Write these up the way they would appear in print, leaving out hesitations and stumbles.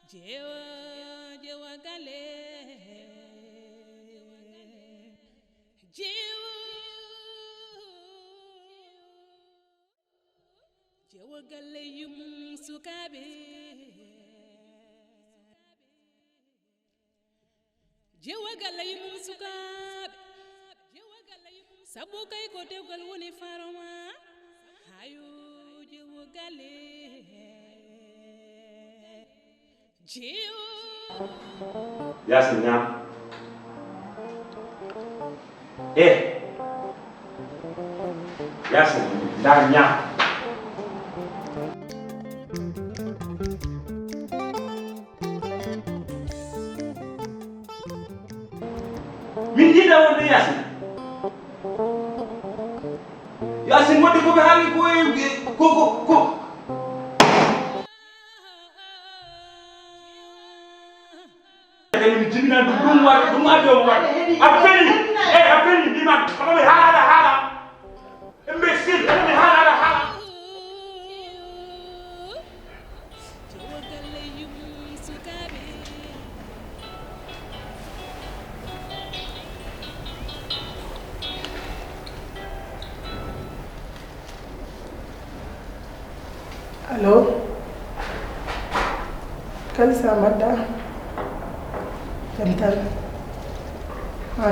Diewo gale Diewo gale yum sukabe Diewo gale yum sukabe sabu kay ko dewgal woni farama hayo Diewo gale Yasin ñam Yasin da ñam min dina wonde Yasin wonde ko be haali ko min jibina dum waɗi ɗum adde o waɗi appeli ndiman komi haala imbécile komi haala Allo Kalisa madda Jantal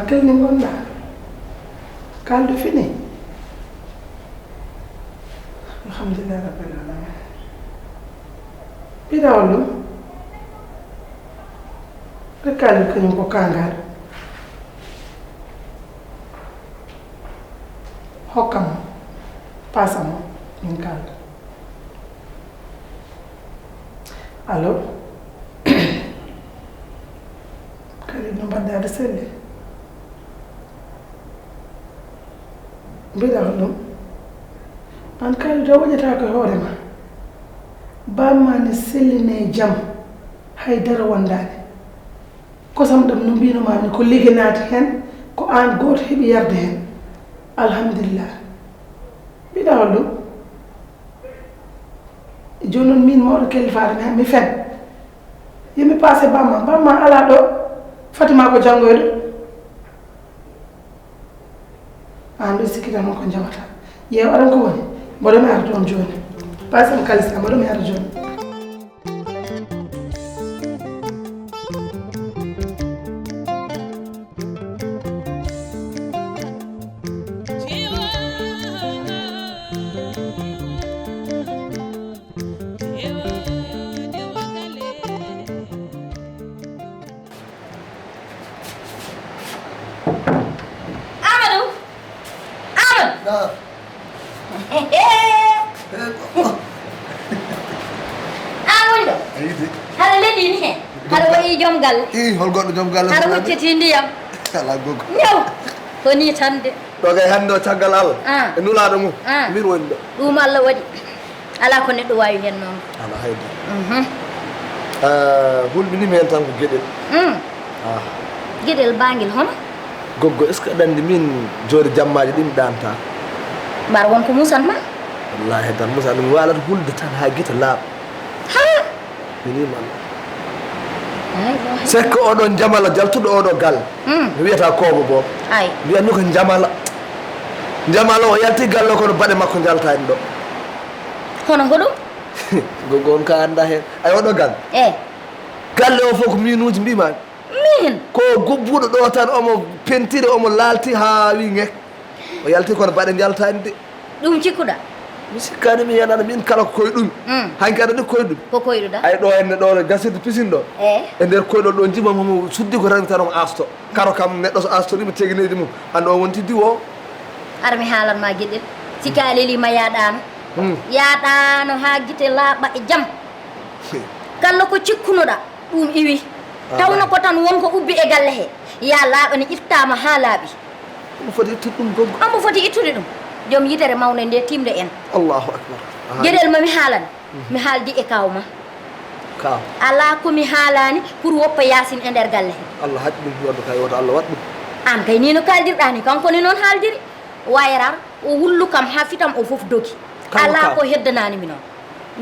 telni gonɗa kaldu fini alhamdulillah rabbil alamin ɓiɗawol ɗum rekkaldu kañum ko kangal hokkamo pasamo min kaldu allo no mbaɗɗa selli mbiɗa ɗum an kalida waɗata ko hoorema bamma ne selline jaam haydara wondade kosam ɗam no mbinomami ko ligge naati hen ko an goto heeɓi yarde hen alhamdulillah mbiɗa ɗum joni noon min mawɗo kellifaade mi fen yimi passé bamma ala ɗo Fatima ko jangoyde an ɗo sikkita noon ko jawata yew aɗan ko woni mboɗo mi ara toon joni pasam kalisa mboɗo mi ara joni hol goɗɗo joom galle aɗa hucciti ndiyam ala gogo ñaw ko ni tan de ɗo kay hannde o caggal Allah e nulaɗo mum min woni ɗo ɗum Allah waɗi ala ko neɗɗo wawi hen noon ala haydi hulɓinimi hen tan ko gueɗel gueɗel banguel hono goggo est ce que aɗa andi min joni jammaji ɗi mi ɗanta mbar wonko musanma wallahi tan musa ɗum walata hulde tan ha guita laaɓa ha minima c'est que oɗon jamala jaltuɗo oɗo galle mi wiyata koobo bo ay mbiyanmi ko jamala o yalti galle o kono baɗe makko jaltani ɗo hono hoɗum gogo on ka anda hen ay oɗo galle galle o fof ko minuji mbimami min ko gubbuɗo ɗo tan omo pentiri omo laalti ha wi ngek o yalti kono baɗe jaltani de ɗum cikkuɗa mi sikkani mi yanana min kala ko koye ɗum hanki aɗa ɗi koye ɗum ko koyɗuɗa ay ɗo henne ɗo gasirde pisine ɗo e nder koyɗo ɗo jimamomo suddi ko tan omo asto karo kam neɗɗo so astorima teguineji mum hande o wonti diwo ara mi haalanma gueɗel sikka a lelima yaɗano yaɗano ha guite laaɓa e jaam kala ko cikkunoɗa ɗum iwi tawno ko tan wonko ubbi e galle he ya laaɓa ne ittama ha laaɓi omo foti ittude ɗum goggo omo foti ittude ɗum joom yitere mawne nde timde en allahu akbar gueɗel mami haalani mi haaldi e kawma kaw ala komi haalani pour woppa yasin e nder galle he allah haɗi ɗum yodde kay woto allah waɗ ɗum an kay ni no kaldirɗa ni kanko ni noon haaldiri wayrar o wullu kam ha fitam o foof dogi ala ko heddanani mi noon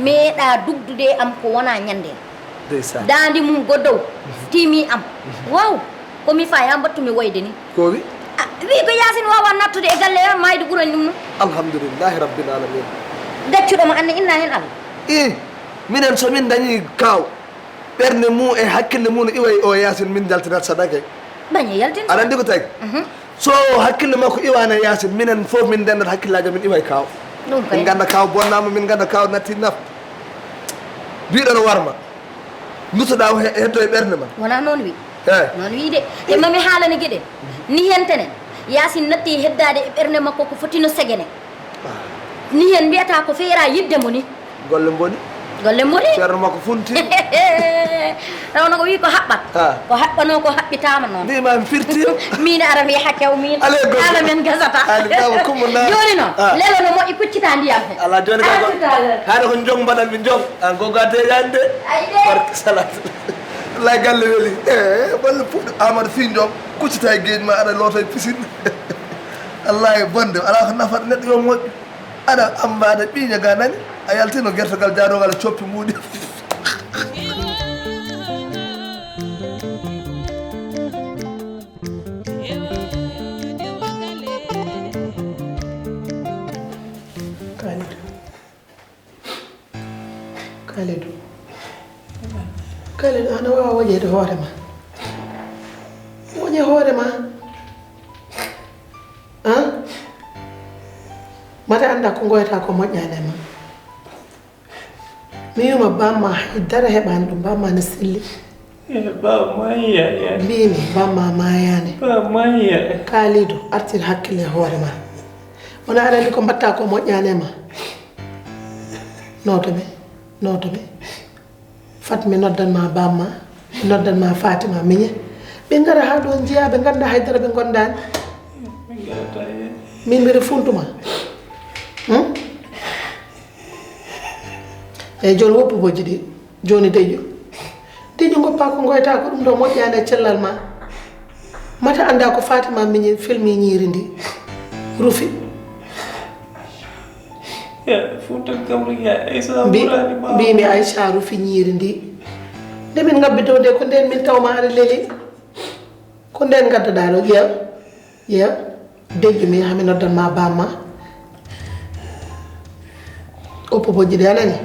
meeɗa dugdude am ko wona ñande dandi mum goddow timi am wow komi fayi ha battumi woyde ni ko wi wi ko yasin wawa nattude e galle mayde ɓuurani ɗum no alhamdulillahi rabbil alamin deccuɗomo anne inna hen Allah minen somin dañi kaw ɓerde mum e hakkille mum no iway o yasin min jaltinat sadake bañe yaltin aɗa andi ko tagi so hakkille makko iwana yasin minen fof min dendat hakkillaji min iway kaw ɗum kay min ganda kaw bonnama min ganda kaw natti naf biɗo no warma dutoɗa heddo e ɓerde ma wona noon wi eyi noon wi de e mami haalani gueɗe ni hen tenen yasin natti heddade e ɓerde makko ko fotino segene ni hen mbiyata ko feera yidde mo ni golle boni golle moni ceerno makko funti rawno ko wi ko haɓɓat ko haɓɓano ko haɓɓitama noon ndimami firtima min ara mi hakkew min ala men gasata joni noon lelo no moƴƴi kuccita ndiyam he ala joni kako haade ko jong mbaɗanmi jong an goga teyani de barke salat lay galle weeli balle puɗɗo amadou fi jom kuccita e gueji ma aɗa looto e pisine wallahi bonde ala ko nafata neɗɗo yo moƴƴu aɗa ambade ɓiña ga nani a yaltino guertogal jadogal coppi muɗi Kalidou ana wawa woƴede hoorema woƴe hoorema mata anda ko goyata ko moƴƴani ma mi wima bamma haydara heɓani ɗum bamma ne selli mbimi bamma mayani Kalidou artir hakkille hoore ma wona aɗa andi ko mbatta ko moƴƴani ma notoɓe fatmi noddanma bamma noddanma Fatima miñe ɓe gara ha ɗo jiya ɓe ganda haydara ɓe gondani min mbiɗa funtuma eyyi joni woppu bojji ɗi joni deƴƴo goppa ko goyta ko ɗum ɗo moƴƴani e cellal ma mata anda ko Fatima miñe filmi ñiiri ndi rufi mbimi Aïcha rufi ñiiri ndi nde min gabbi dow nde ko nden min tawma aɗa leeli ko nden gaddaɗa ɗo ƴeew deƴƴo mi yaha mi noddanma bamma oppo bojji ɗi anani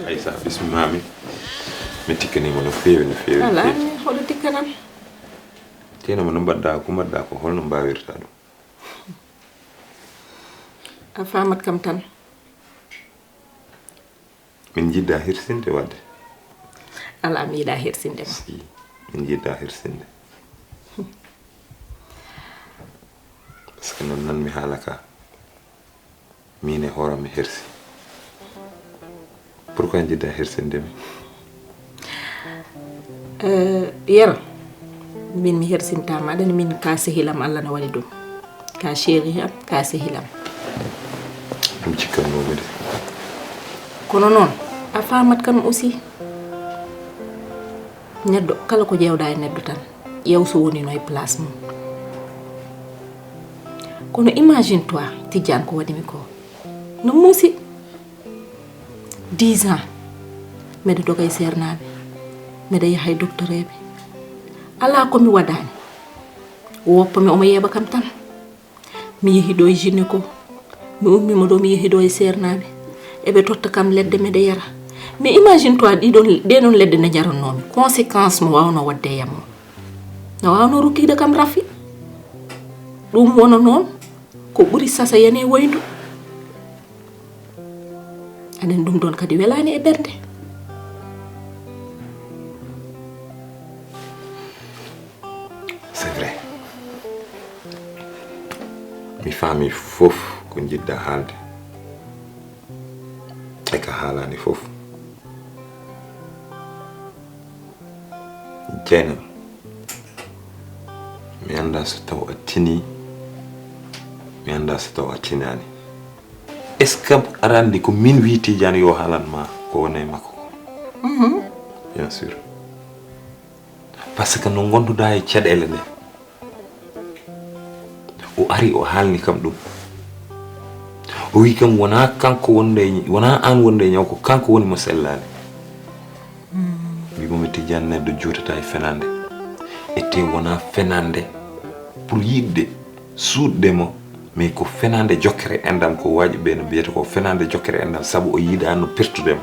Aïssa bismillah mi tikkanima no feewi ala hoɗo tikkanam tenoma no mbaɗɗa ko holno mbawirta ɗum a famat kam tan min jidda hirsinde wadde ala mi yiɗa hirsinde ma min jidda hirsinde par ce que non nanmi haala ka min e hooram mi hirsi pourquoi jidda hirsinde mi yero min mi hersintama aɗani min ka sehilam Allah no waɗi ɗum ka chéri am ka sehilam ɗum cikkannomi de kono noon a famat kam aussi neɗɗo kala ko ƴewɗa e neɗɗo tan ƴew so woni no e place mum kono imagine toi Tidiane ko waɗimi ko no muusi 10 ans mbeɗa doga e sernaɓe mbeɗa yaha e doctoreɓe ala komi waɗani woppami omo yeeɓa kam tan mi yeehi ɗo e gynéco mi ummima ɗo mi yeehi ɗo e sernaɓe eɓe totta kam ledde mbeɗa yara mais imagine toi ɗeɗon ledde nde jarannomi conséquence mo wawno wadde e yammo no wawno rokkide kam rafi ɗum wona noon ko ɓuuri sasa yane woyndu anen ɗum ɗon kadi welani e ɓerde c'est vrai mi faami fof ko jiɗɗa haalde e ka haalani fof Jeynam mi anda so taw a tini mi anda so taw a tinani est ce que aɗa andi ko min wi Tidiane yo haalanma ko woni e makko ko bien sûr parce que no gonduɗa e caɗele nde o ari o haalni kam ɗum o wi kam wona kanko wonde wona an wonde ñaw ko kanko woni mo sellade wimomi Tidiane neɗɗo juutata e fenande e te wona fenande pour yiɗde suuɗdemo mais ko fenande jokkere endam ko waji ɓe no mbiyata ko fenande jokkere endam saabu o yiiɗa no pertudemo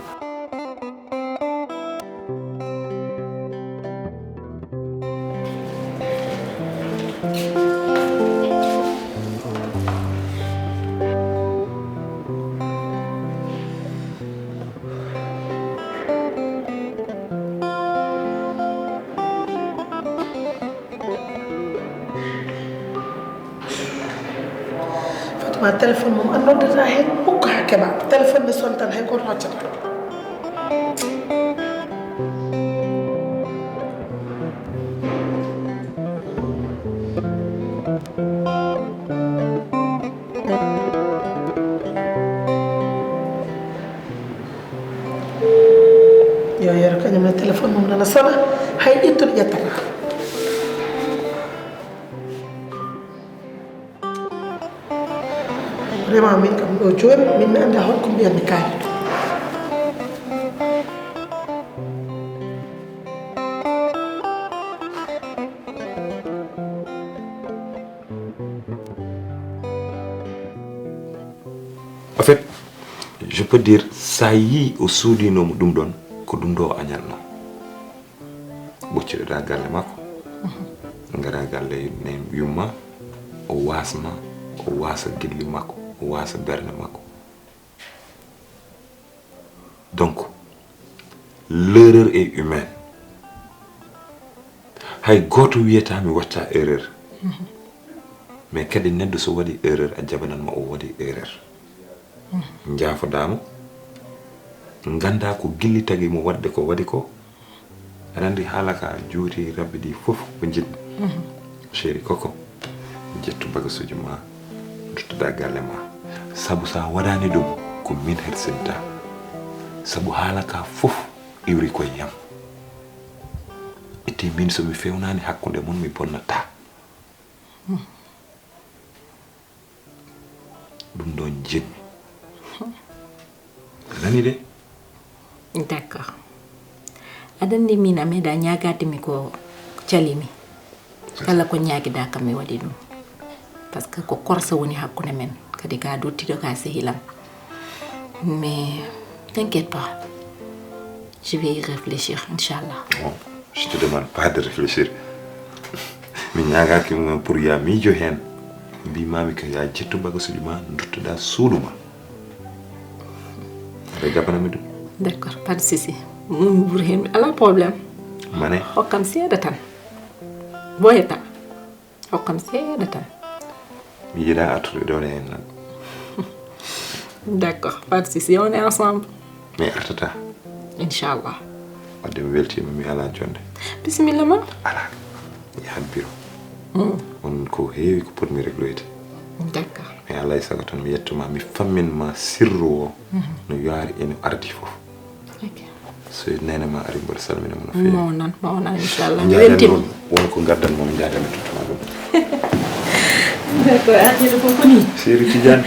ma téléphone mom an noddata hen mukko ha keɓa téléphone ne son tan hay goto hoccata yo yero kañum ne téléphone mum nana sona hay ƴettuɗo ƴettata vraiment min kam ɗo joni min mi anda holko mbiyanmi kaali ɗo en fait je peux dire sa yi o suudinomo ɗum ɗon ko ɗum ɗo o añatno ɓocciɗoɗa galle makko gara galle ne yumma o wasma o wasa gilli makko o wasa berne makko donc l'erreur est humaine hay goto wiyata mi watta erreur mais kadi neɗɗo so waɗi erreur a jaɓananma o waɗi erreur jaafodamo ganda ko gilli tagui mo wadde ko waɗi ko aɗa andi haala ka juuti rabbi ɗi foof ko jiɗɗi chéri koko jettu bagasuji ma duttoɗa galle ma sabu sa waɗani ɗum ko min hersidda sabu haala ka foof iwri koye yam ete min somi fewnani hakkude mon mi bonnata ɗum ɗon jeɗmi nani de d'accord aɗa andi min a meeɗa ñagadimi ko calimi kala ko ñaguiɗa kam mi waɗi ɗum par ce que ko korsa woni hakkude men kadi ka dottiɗo ka sehilam mais t'inquiète pas je vais y réfléchir inchallah bon je te demande pas de réfléchir mi ñagaki pour ya miijo hen mbimami ko ya jettu bagasuji ma duttoɗa suudu ma aɗa jabanami ɗum d'accord pas de souci mumi ɓuuri hen ala probléme mane hokkam seeɗa tan boyata hokkam seeɗa tan mi yiɗa attude ɗon hen nan d'accord pas de souci on est ensemble mais artata inchallah wadde mi weltima mi ala jonde bisimilla ma ala yahat bureau on ko heewi ko potmi régloyde d'accord mais alay sago tan mi yettuma mi famminma sirru o no yaari eno ardi foof ok so nene ma ari mboɗo salminamo no feewi mawnan inchallah mi weltima won ko gaddanmo mi jaadami tottuma ɗum d'accord ardiɗo fof ko ni Seri Tidiane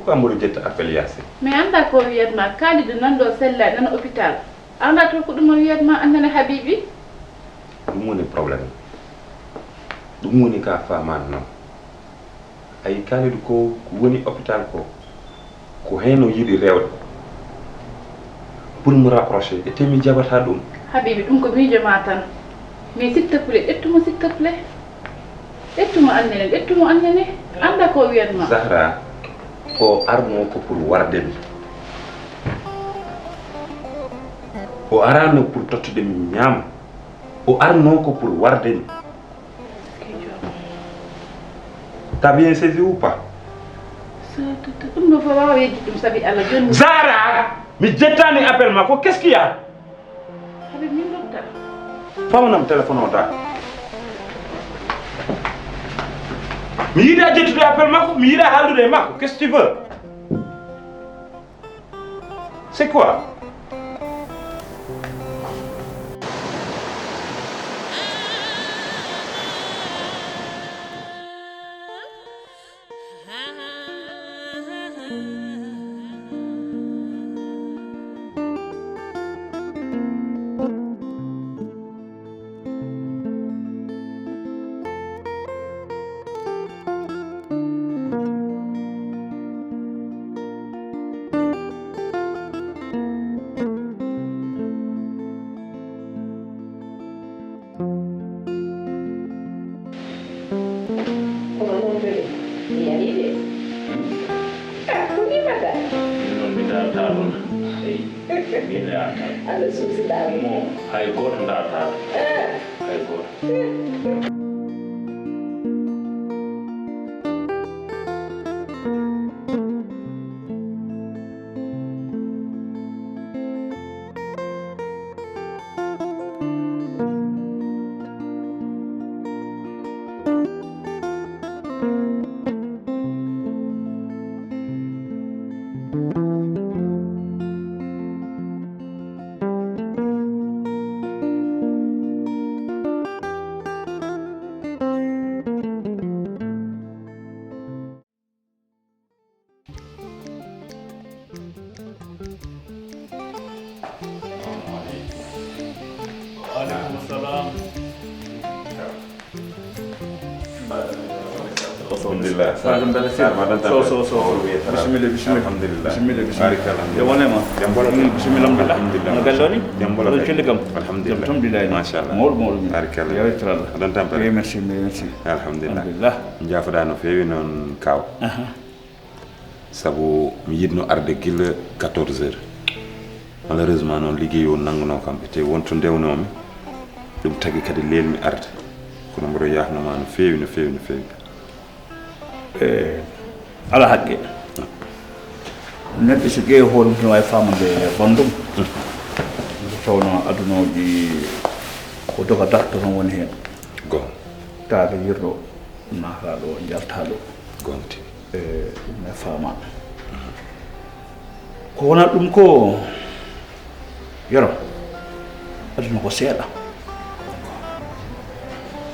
pourquoi mboɗo jetta appel yaasi mais anda ko wiyatma kalide nanɗo sellade nana hôpital anda to ko ɗum o wiyatma annene habibi ɗum woni probléme ɗum woni ka famani noon ayi kalidu ko woni hôpital ko heno yiɗi rewde pour me rapprocher e temi jabata ɗum habibi ɗum ko miijoma tan mais s'il te plaît ƴettumo s'il te plaît ƴettumo annene anda ko wiyatma Zahra o arno ko pour wardemi o arano pour tottude mi ñaama o arno ko pour wardemi t'as bien saisi ou pas ɗum ɗo fof wawa yejji ɗum sabi Allah joni Zara mi jettani appel makko qu'est-ce qu'il y a haɓe min docteur famanam téléphone o da mi yiɗa jettude appel makko mi yiɗa haaldude e makko qu'est-ce que tu veux c'est quoi Allah suusiɗaɓe mo hay goto darata hay goto Alhamdulillah. Jaafoɗa no feewi noon kaw sabu mi yiɗno arde gila 14 heures malheureusement noon liggey o nanguno kamɓe te wonto ndewnomi ɗum tagui kadi lelmi arde kono mboɗo yahnoma no feewi no feewi no feewi ala haqqe neɗɗo so ƴeewi hoore mum wawi famande bandum tawno adunoji ko doga darto tan woni hen gon taade yirɗo nata ɗo jalta ɗo gonti ɗum ne fama ko wonat ɗum ko yero aduna ko seeɗa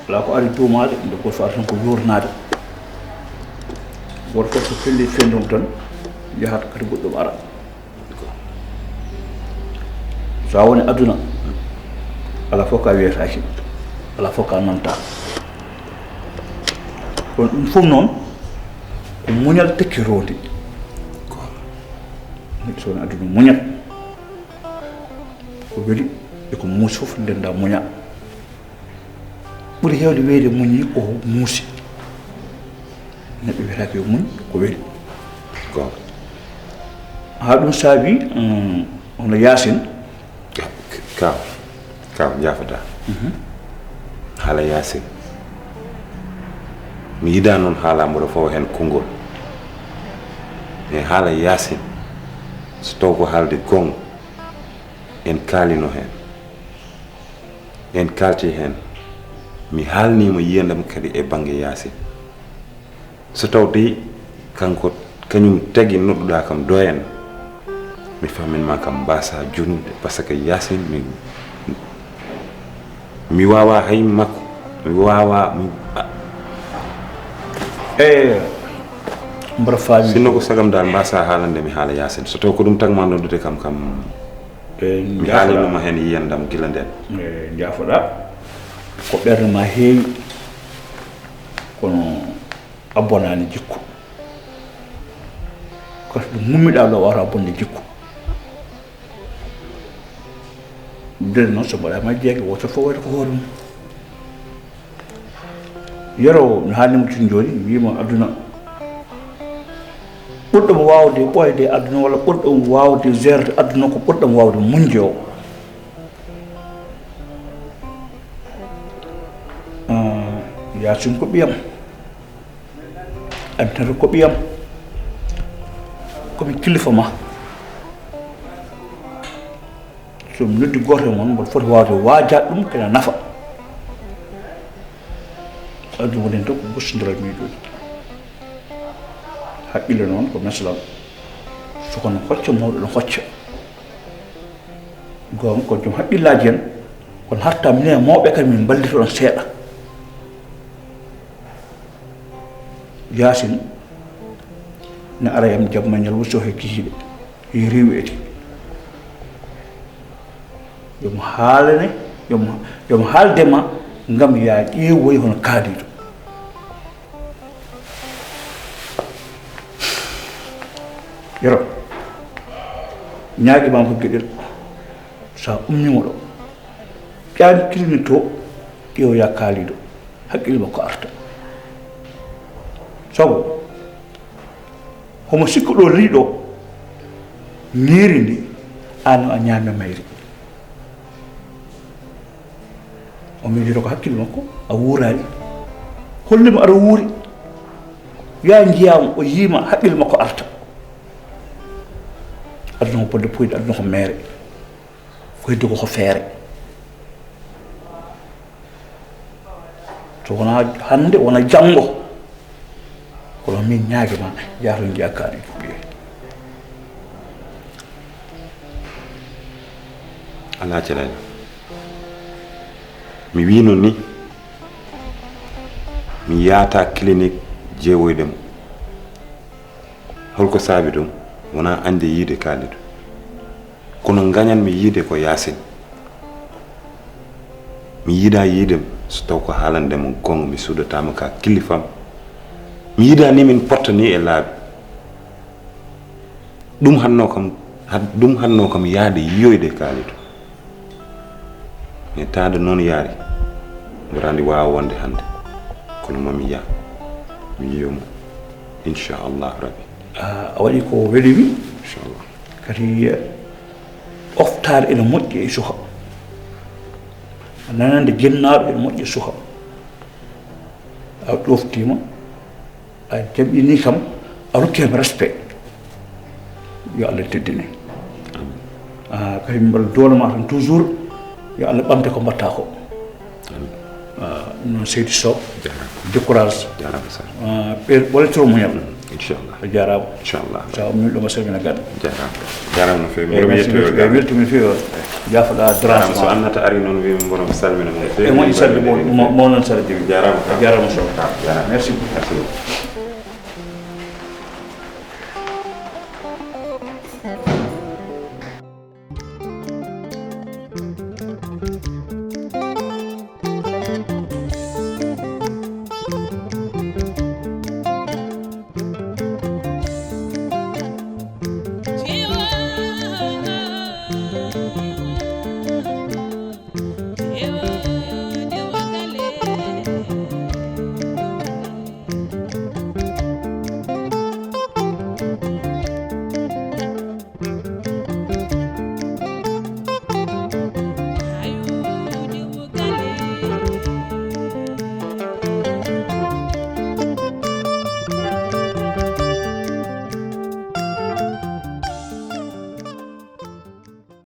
wala ko ari duumade nde goto fo ari tan ko yurnade goto fof so felli fendum tan yahat kadi goɗɗum ara so a woni aduna ala fof ka wiyetaki ala fof ka nanta kono ɗum fof noon ko muñal tekkirode neɗɗo so woni aduna muñat ko weeli eko muusi fof ndenda muña ɓuuri hewde weyde muñi ko muusi neɗɗo wiyetake yo muñ ko weeli gon ha ɗum saabi hono yasin kaw jaafoɗa haala yasin mi yida noon haala mboɗo fawa hen konngol mais haala yasin so taw ko haalde gonga en kaalino hen en kalti hen mi haalnima yiyandam kadi e banggue yasin so tawde kanko kañum tagui nodduɗa kam doyen mi faminma kam mbasa jonude par ce que yasin mi wawa hay makko mi wawa mbaɗa faami sinno ko sagam dal mbasa haalande mi haala yasin so taw ko ɗum tagma noddude kam mi haalinoma hen yiyandam gila nden jaafoɗa ko ɓerde ma heewi kono a bonani jikku kono ɗum mummiɗa ɗo wata bonde jikku dede noon so mbaɗama jeegue woto fof waɗi ko hoore mum yero mi haalnimo tin joni mi wima aduna ɓurɗomo wawde ɓoyde aduna walla ɓurɗomo wawde gerde aduna ko ɓurɗomo wawde muñde o yasin ko ɓiyam aminata ko ɓiyam komi kilifa ma so mi noddi goto mon mboɗo foti wawde waajade ɗum kene nafa addu wonen to ko gostodiral miijoji haqqille noon ko mesalam sokono hocca mawɗo no hocca gon ko joom haqqillaji en kono hatta mine mawɓe kadi min ballito ɗon seeɗa yasin ne ara yam jam mañal wusso he kihiɗe he rewi eti yomo haalane yomo haaldema ngam ya ƴeewoy hono kaaliɗo yero ñaaguimam ko gueɗel sa ummimo ɗo ƴaami clinique to ƴeewoya kaaliɗo haqqille makko arta sabu homo sikku ɗo riiɗo ñeeri ndi an a ñaami mayri o miijito ko hakkille makko a wuurani hollimo aɗa wuuri ya jiyama o yiima haqqille makko arta aduna ko bodde poyɗe aduna ko meere ko heddi ko feere so wona hande wona janngo kono min ñaaguima yaato jiya kaaliɗo ɓiye ala calala mi wino ni mi yaata clinique jeewoydemo holko saabi ɗum wona ande yiide kaaliɗo kono gañanmi yiide ko yasin mi yiida yiidemo so taw ko haalandemo gonga mi suudatama ka killifam mi yiida ni min pottani e laabi ɗum hanno kam yaade yiyoyde kaaliɗo mais taade noon yaari mborandi wawa wonde hande kono mami yaa mi yiyomo inchallah rabbi a waɗi ko welimi inchallah kadi oftare ene moƴƴi e suka nanande gennaɗo ene moƴƴi e suka a ɗoftima a jaɓini kam a rokkima respect yo Allah teddini kadi mbal doolema tan toujours yo Allah ɓamde ko mbatta ko noon Seydi Sow décourage ɓe ɓoletoro muñal inchallah a jarama inchallah sa min ɗoma salmina gaɗa jarama no fewi weltumi fewi jafoɗa jarama so annata ari noon wimi mbono salmina mo fewi e moƴƴi salde mo noon sara jewi jarama Sow merci beaucoup